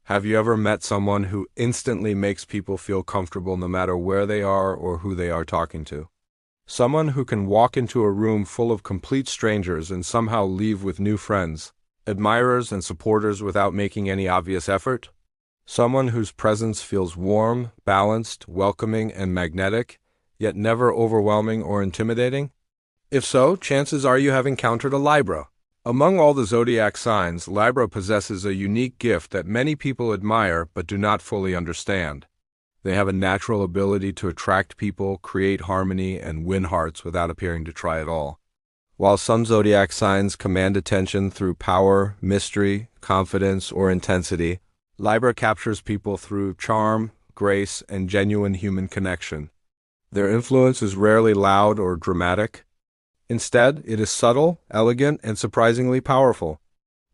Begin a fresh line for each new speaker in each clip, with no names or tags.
Have you ever met someone who instantly makes people feel comfortable no matter where they are or who they are talking to? Someone who can walk into a room full of complete strangers and somehow leave with new friends, admirers and supporters without making any obvious effort? Someone whose presence feels warm, balanced, welcoming, and magnetic, yet never overwhelming or intimidating? If so, chances are you have encountered a Libra. Among all the zodiac signs, Libra possesses a unique gift that many people admire but do not fully understand. They have a natural ability to attract people, create harmony, and win hearts without appearing to try at all. While some zodiac signs command attention through power, mystery, confidence, or intensity, Libra captures people through charm, grace, and genuine human connection. Their influence is rarely loud or dramatic. Instead, it is subtle, elegant, and surprisingly powerful.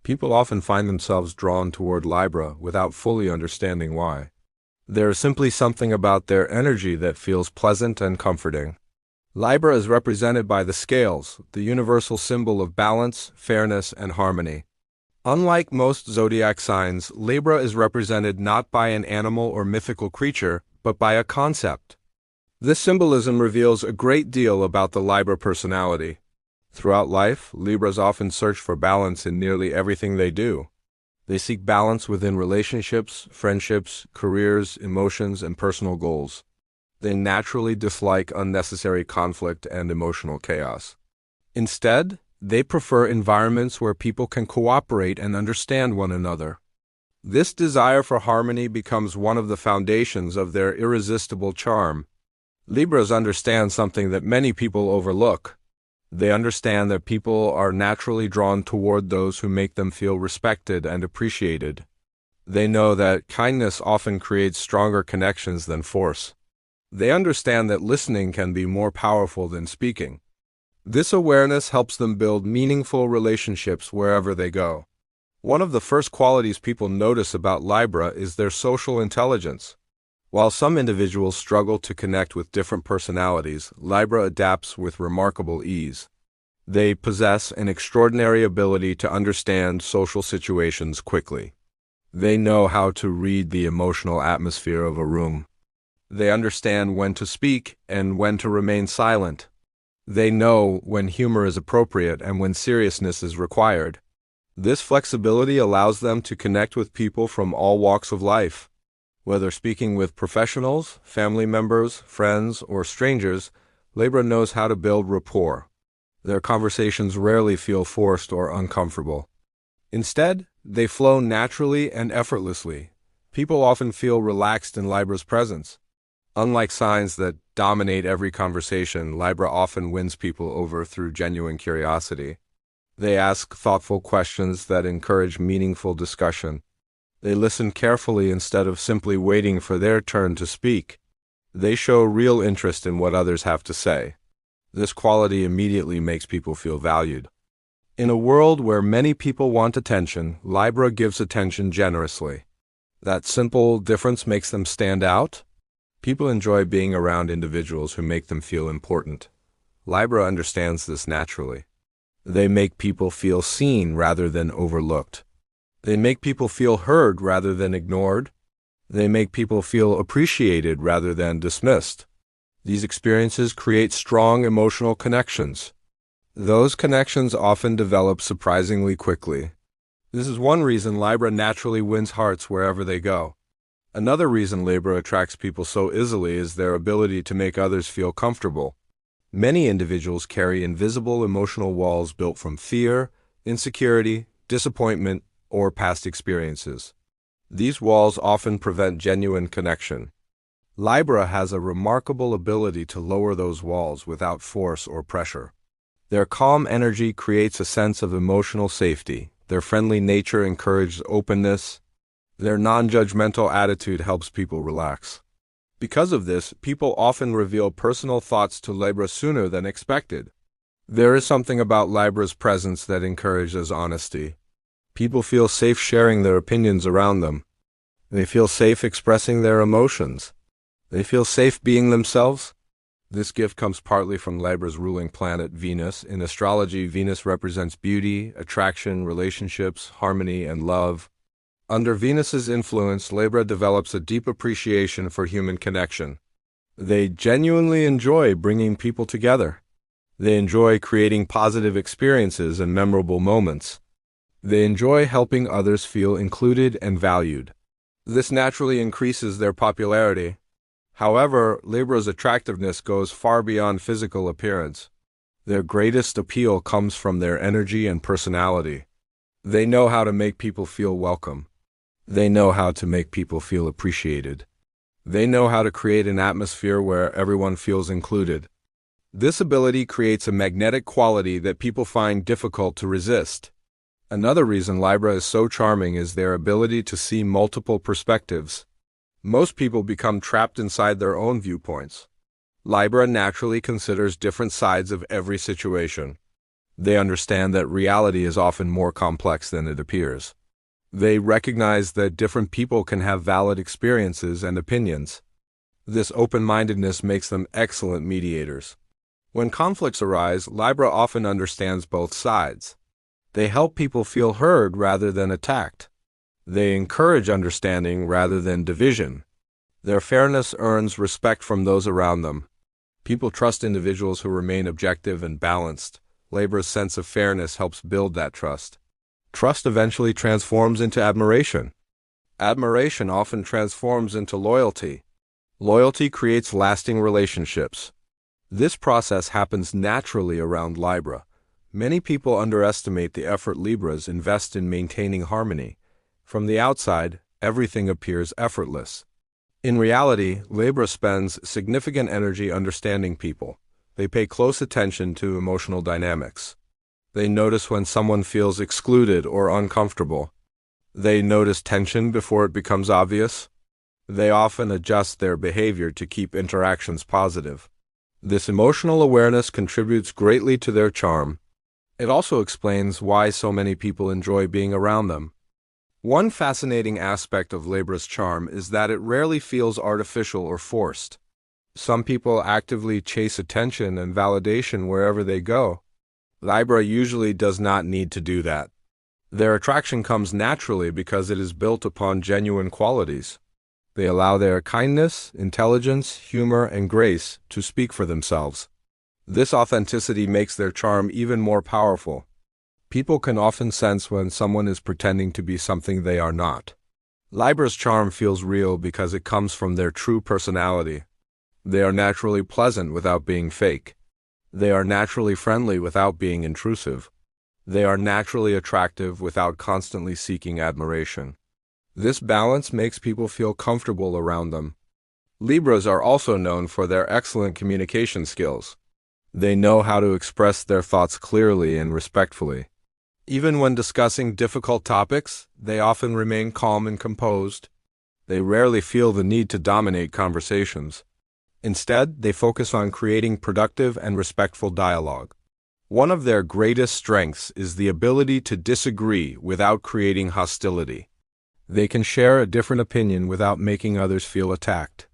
People often find themselves drawn toward Libra without fully understanding why. There is simply something about their energy that feels pleasant and comforting. Libra is represented by the scales, the universal symbol of balance, fairness, and harmony. Unlike most zodiac signs, Libra is represented not by an animal or mythical creature, but by a concept. This symbolism reveals a great deal about the Libra personality. Throughout life, Libras often search for balance in nearly everything they do. They seek balance within relationships, friendships, careers, emotions, and personal goals. They naturally dislike unnecessary conflict and emotional chaos. Instead, they prefer environments where people can cooperate and understand one another. This desire for harmony becomes one of the foundations of their irresistible charm. Libras understand something that many people overlook. They understand that people are naturally drawn toward those who make them feel respected and appreciated. They know that kindness often creates stronger connections than force. They understand that listening can be more powerful than speaking. This awareness helps them build meaningful relationships wherever they go. One of the first qualities people notice about Libra is their social intelligence. While some individuals struggle to connect with different personalities, Libra adapts with remarkable ease. They possess an extraordinary ability to understand social situations quickly. They know how to read the emotional atmosphere of a room. They understand when to speak and when to remain silent. They know when humor is appropriate and when seriousness is required. This flexibility allows them to connect with people from all walks of life. Whether speaking with professionals, family members, friends, or strangers, Libra knows how to build rapport. Their conversations rarely feel forced or uncomfortable. Instead, they flow naturally and effortlessly. People often feel relaxed in Libra's presence. Unlike signs that dominate every conversation, Libra often wins people over through genuine curiosity. They ask thoughtful questions that encourage meaningful discussion. They listen carefully instead of simply waiting for their turn to speak. They show real interest in what others have to say. This quality immediately makes people feel valued. In a world where many people want attention, Libra gives attention generously. That simple difference makes them stand out. People enjoy being around individuals who make them feel important. Libra understands this naturally. They make people feel seen rather than overlooked. They make people feel heard rather than ignored. They make people feel appreciated rather than dismissed. These experiences create strong emotional connections. Those connections often develop surprisingly quickly. This is one reason Libra naturally wins hearts wherever they go. Another reason Libra attracts people so easily is their ability to make others feel comfortable. Many individuals carry invisible emotional walls built from fear, insecurity, disappointment, or past experiences. These walls often prevent genuine connection. Libra has a remarkable ability to lower those walls without force or pressure. Their calm energy creates a sense of emotional safety. Their friendly nature encourages openness. Their non-judgmental attitude helps people relax. Because of this, people often reveal personal thoughts to Libra sooner than expected. There is something about Libra's presence that encourages honesty. People feel safe sharing their opinions around them. They feel safe expressing their emotions. They feel safe being themselves. This gift comes partly from Libra's ruling planet, Venus. In astrology, Venus represents beauty, attraction, relationships, harmony, and love. Under Venus's influence, Libra develops a deep appreciation for human connection. They genuinely enjoy bringing people together. They enjoy creating positive experiences and memorable moments. They enjoy helping others feel included and valued. This naturally increases their popularity. However, Libra's attractiveness goes far beyond physical appearance. Their greatest appeal comes from their energy and personality. They know how to make people feel welcome. They know how to make people feel appreciated. They know how to create an atmosphere where everyone feels included. This ability creates a magnetic quality that people find difficult to resist. Another reason Libra is so charming is their ability to see multiple perspectives. Most people become trapped inside their own viewpoints. Libra naturally considers different sides of every situation. They understand that reality is often more complex than it appears. They recognize that different people can have valid experiences and opinions. This open-mindedness makes them excellent mediators. When conflicts arise, Libra often understands both sides. They help people feel heard rather than attacked. They encourage understanding rather than division. Their fairness earns respect from those around them. People trust individuals who remain objective and balanced. Libra's sense of fairness helps build that trust. Trust eventually transforms into admiration. Admiration often transforms into loyalty. Loyalty creates lasting relationships. This process happens naturally around Libra. Many people underestimate the effort Libras invest in maintaining harmony. From the outside, everything appears effortless. In reality, Libra spends significant energy understanding people. They pay close attention to emotional dynamics. They notice when someone feels excluded or uncomfortable. They notice tension before it becomes obvious. They often adjust their behavior to keep interactions positive. This emotional awareness contributes greatly to their charm. It also explains why so many people enjoy being around them. One fascinating aspect of Libra's charm is that it rarely feels artificial or forced. Some people actively chase attention and validation wherever they go. Libra usually does not need to do that. Their attraction comes naturally because it is built upon genuine qualities. They allow their kindness, intelligence, humor, and grace to speak for themselves. This authenticity makes their charm even more powerful. People can often sense when someone is pretending to be something they are not. Libra's charm feels real because it comes from their true personality. They are naturally pleasant without being fake. They are naturally friendly without being intrusive. They are naturally attractive without constantly seeking admiration. This balance makes people feel comfortable around them. Libras are also known for their excellent communication skills. They know how to express their thoughts clearly and respectfully. Even when discussing difficult topics, they often remain calm and composed. They rarely feel the need to dominate conversations. Instead, they focus on creating productive and respectful dialogue. One of their greatest strengths is the ability to disagree without creating hostility. They can share a different opinion without making others feel attacked.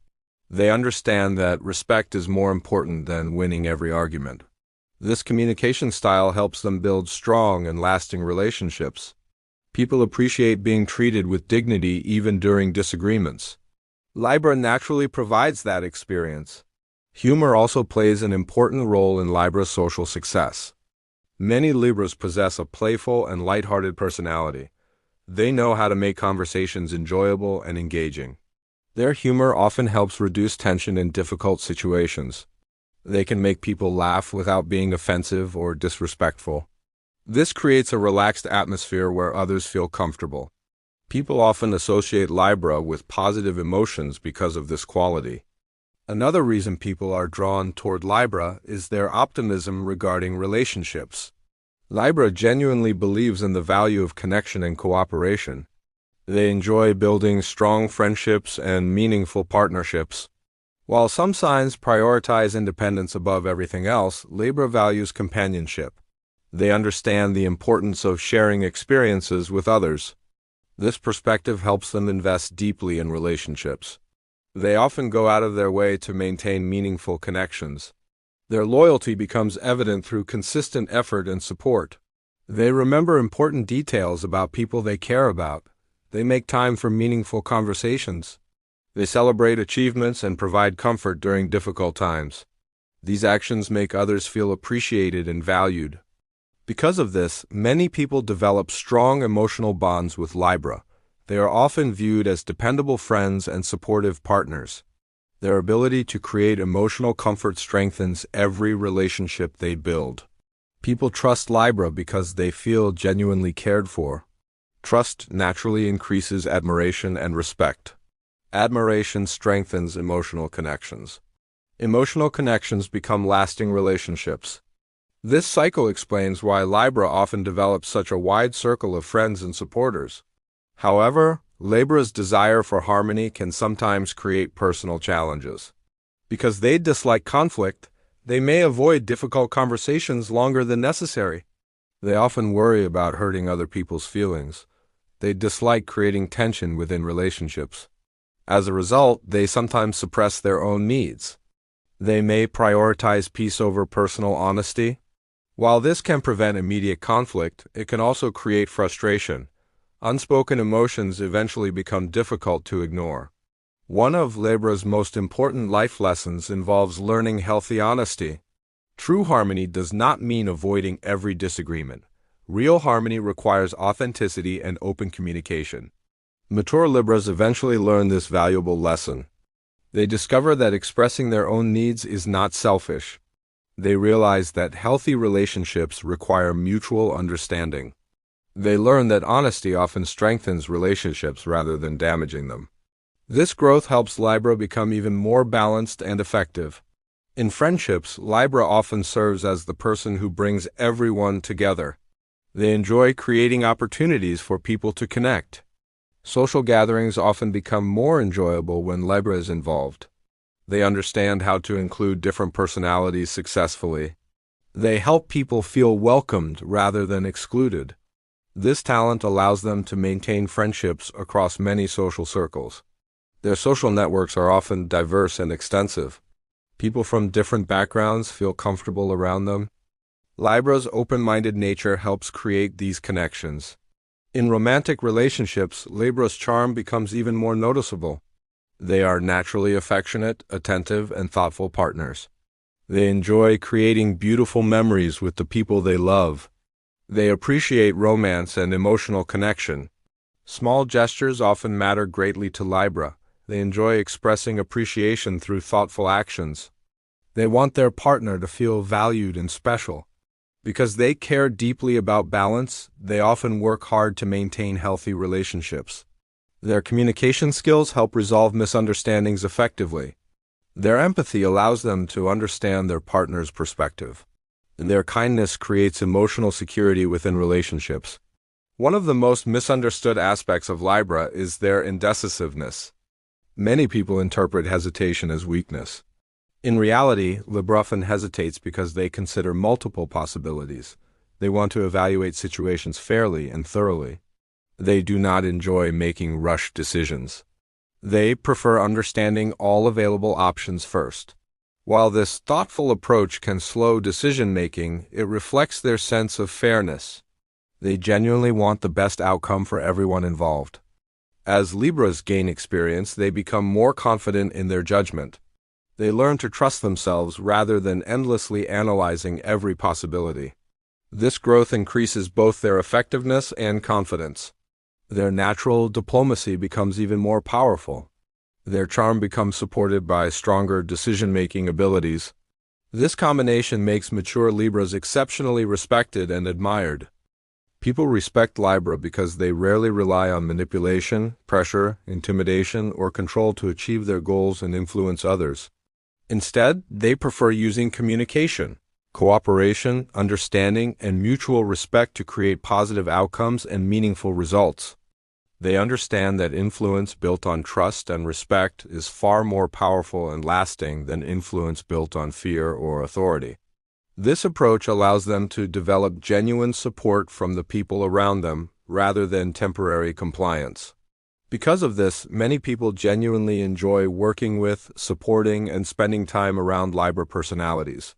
They understand that respect is more important than winning every argument. This communication style helps them build strong and lasting relationships. People appreciate being treated with dignity even during disagreements. Libra naturally provides that experience. Humor also plays an important role in Libra's social success. Many Libras possess a playful and lighthearted personality. They know how to make conversations enjoyable and engaging. Their humor often helps reduce tension in difficult situations. They can make people laugh without being offensive or disrespectful. This creates a relaxed atmosphere where others feel comfortable. People often associate Libra with positive emotions because of this quality. Another reason people are drawn toward Libra is their optimism regarding relationships. Libra genuinely believes in the value of connection and cooperation. They enjoy building strong friendships and meaningful partnerships. While some signs prioritize independence above everything else, Libra values companionship. They understand the importance of sharing experiences with others. This perspective helps them invest deeply in relationships. They often go out of their way to maintain meaningful connections. Their loyalty becomes evident through consistent effort and support. They remember important details about people they care about. They make time for meaningful conversations. They celebrate achievements and provide comfort during difficult times. These actions make others feel appreciated and valued. Because of this, many people develop strong emotional bonds with Libra. They are often viewed as dependable friends and supportive partners. Their ability to create emotional comfort strengthens every relationship they build. People trust Libra because they feel genuinely cared for. Trust naturally increases admiration and respect. Admiration strengthens emotional connections. Emotional connections become lasting relationships. This cycle explains why Libra often develops such a wide circle of friends and supporters. However, Libra's desire for harmony can sometimes create personal challenges. Because they dislike conflict, they may avoid difficult conversations longer than necessary. They often worry about hurting other people's feelings. They dislike creating tension within relationships. As a result, they sometimes suppress their own needs. They may prioritize peace over personal honesty. While this can prevent immediate conflict, it can also create frustration. Unspoken emotions eventually become difficult to ignore. One of Libra's most important life lessons involves learning healthy honesty. True harmony does not mean avoiding every disagreement. Real harmony requires authenticity and open communication. Mature Libras eventually learn this valuable lesson. They discover that expressing their own needs is not selfish. They realize that healthy relationships require mutual understanding. They learn that honesty often strengthens relationships rather than damaging them. This growth helps Libra become even more balanced and effective. In friendships, Libra often serves as the person who brings everyone together. They enjoy creating opportunities for people to connect. Social gatherings often become more enjoyable when Libra is involved. They understand how to include different personalities successfully. They help people feel welcomed rather than excluded. This talent allows them to maintain friendships across many social circles. Their social networks are often diverse and extensive. People from different backgrounds feel comfortable around them. Libra's open-minded nature helps create these connections. In romantic relationships, Libra's charm becomes even more noticeable. They are naturally affectionate, attentive, and thoughtful partners. They enjoy creating beautiful memories with the people they love. They appreciate romance and emotional connection. Small gestures often matter greatly to Libra. They enjoy expressing appreciation through thoughtful actions. They want their partner to feel valued and special. Because they care deeply about balance, they often work hard to maintain healthy relationships. Their communication skills help resolve misunderstandings effectively. Their empathy allows them to understand their partner's perspective. Their kindness creates emotional security within relationships. One of the most misunderstood aspects of Libra is their indecisiveness. Many people interpret hesitation as weakness. In reality, Libra often hesitates because they consider multiple possibilities. They want to evaluate situations fairly and thoroughly. They do not enjoy making rushed decisions. They prefer understanding all available options first. While this thoughtful approach can slow decision-making, it reflects their sense of fairness. They genuinely want the best outcome for everyone involved. As Libras gain experience, they become more confident in their judgment. They learn to trust themselves rather than endlessly analyzing every possibility. This growth increases both their effectiveness and confidence. Their natural diplomacy becomes even more powerful. Their charm becomes supported by stronger decision-making abilities. This combination makes mature Libras exceptionally respected and admired. People respect Libra because they rarely rely on manipulation, pressure, intimidation, or control to achieve their goals and influence others. Instead, they prefer using communication, cooperation, understanding, and mutual respect to create positive outcomes and meaningful results. They understand that influence built on trust and respect is far more powerful and lasting than influence built on fear or authority. This approach allows them to develop genuine support from the people around them rather than temporary compliance. Because of this, many people genuinely enjoy working with, supporting, and spending time around Libra personalities.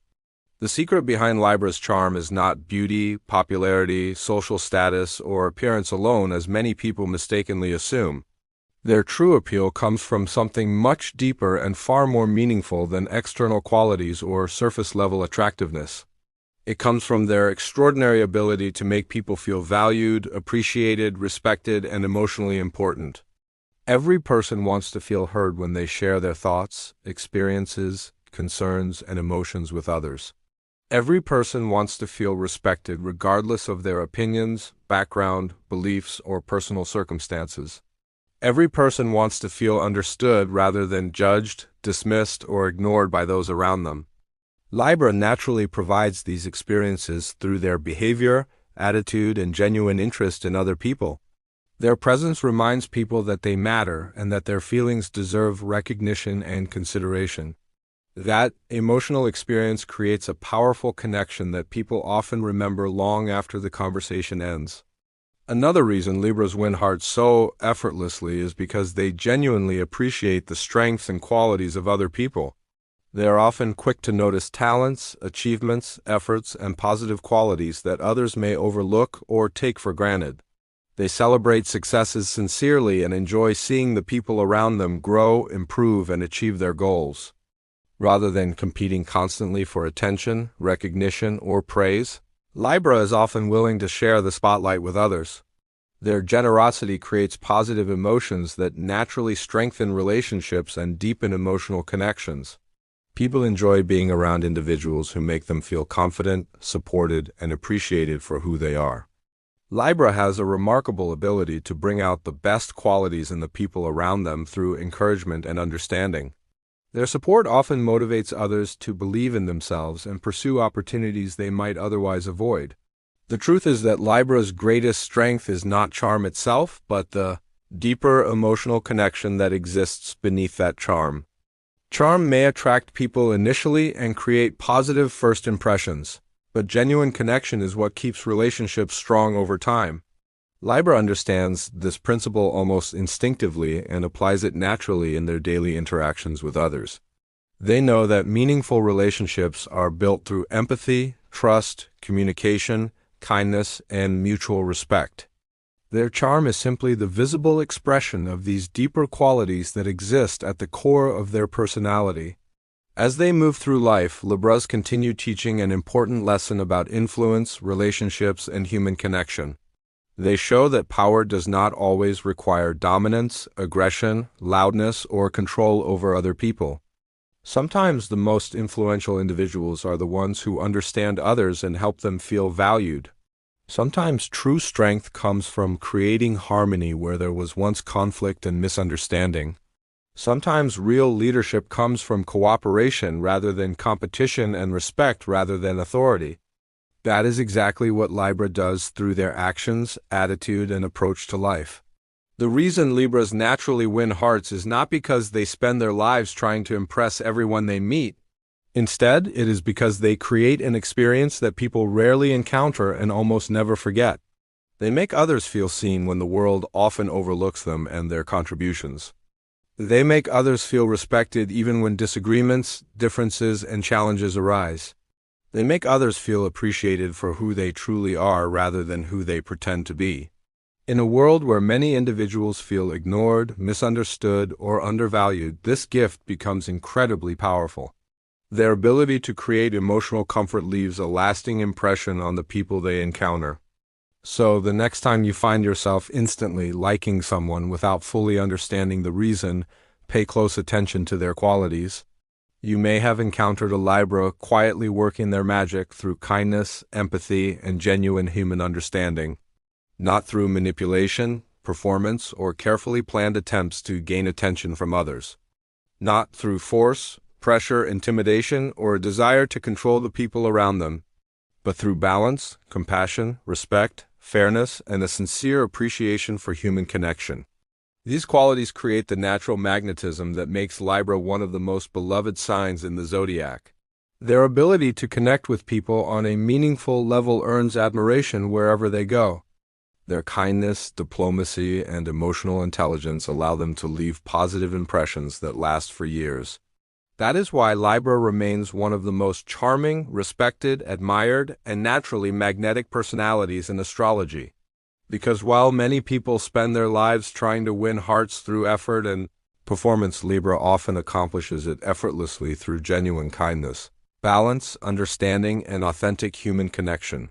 The secret behind Libra's charm is not beauty, popularity, social status, or appearance alone, as many people mistakenly assume. Their true appeal comes from something much deeper and far more meaningful than external qualities or surface-level attractiveness. It comes from their extraordinary ability to make people feel valued, appreciated, respected, and emotionally important. Every person wants to feel heard when they share their thoughts, experiences, concerns, and emotions with others. Every person wants to feel respected regardless of their opinions, background, beliefs, or personal circumstances. Every person wants to feel understood rather than judged, dismissed, or ignored by those around them. Libra naturally provides these experiences through their behavior, attitude, and genuine interest in other people. Their presence reminds people that they matter and that their feelings deserve recognition and consideration. That emotional experience creates a powerful connection that people often remember long after the conversation ends. Another reason Libras win hearts so effortlessly is because they genuinely appreciate the strengths and qualities of other people. They are often quick to notice talents, achievements, efforts, and positive qualities that others may overlook or take for granted. They celebrate successes sincerely and enjoy seeing the people around them grow, improve, and achieve their goals. Rather than competing constantly for attention, recognition, or praise, Libra is often willing to share the spotlight with others. Their generosity creates positive emotions that naturally strengthen relationships and deepen emotional connections. People enjoy being around individuals who make them feel confident, supported, and appreciated for who they are. Libra has a remarkable ability to bring out the best qualities in the people around them through encouragement and understanding. Their support often motivates others to believe in themselves and pursue opportunities they might otherwise avoid. The truth is that Libra's greatest strength is not charm itself, but the deeper emotional connection that exists beneath that charm. Charm may attract people initially and create positive first impressions, but genuine connection is what keeps relationships strong over time. Libra understands this principle almost instinctively and applies it naturally in their daily interactions with others. They know that meaningful relationships are built through empathy, trust, communication, kindness, and mutual respect. Their charm is simply the visible expression of these deeper qualities that exist at the core of their personality. As they move through life, Libras continue teaching an important lesson about influence, relationships, and human connection. They show that power does not always require dominance, aggression, loudness, or control over other people. Sometimes the most influential individuals are the ones who understand others and help them feel valued. Sometimes true strength comes from creating harmony where there was once conflict and misunderstanding. Sometimes real leadership comes from cooperation rather than competition and respect rather than authority. That is exactly what Libra does through their actions, attitude, and approach to life. The reason Libras naturally win hearts is not because they spend their lives trying to impress everyone they meet. Instead, it is because they create an experience that people rarely encounter and almost never forget. They make others feel seen when the world often overlooks them and their contributions. They make others feel respected even when disagreements, differences, and challenges arise. They make others feel appreciated for who they truly are rather than who they pretend to be. In a world where many individuals feel ignored, misunderstood, or undervalued, this gift becomes incredibly powerful. Their ability to create emotional comfort leaves a lasting impression on the people they encounter. So, the next time you find yourself instantly liking someone without fully understanding the reason, pay close attention to their qualities. You may have encountered a Libra quietly working their magic through kindness, empathy, and genuine human understanding, not through manipulation, performance, or carefully planned attempts to gain attention from others. Not through force, pressure, intimidation, or a desire to control the people around them, but through balance, compassion, respect, fairness, and a sincere appreciation for human connection. These qualities create the natural magnetism that makes Libra one of the most beloved signs in the zodiac. Their ability to connect with people on a meaningful level earns admiration wherever they go. Their kindness, diplomacy, and emotional intelligence allow them to leave positive impressions that last for years. That is why Libra remains one of the most charming, respected, admired, and naturally magnetic personalities in astrology. Because while many people spend their lives trying to win hearts through effort and performance, Libra often accomplishes it effortlessly through genuine kindness, balance, understanding, and authentic human connection.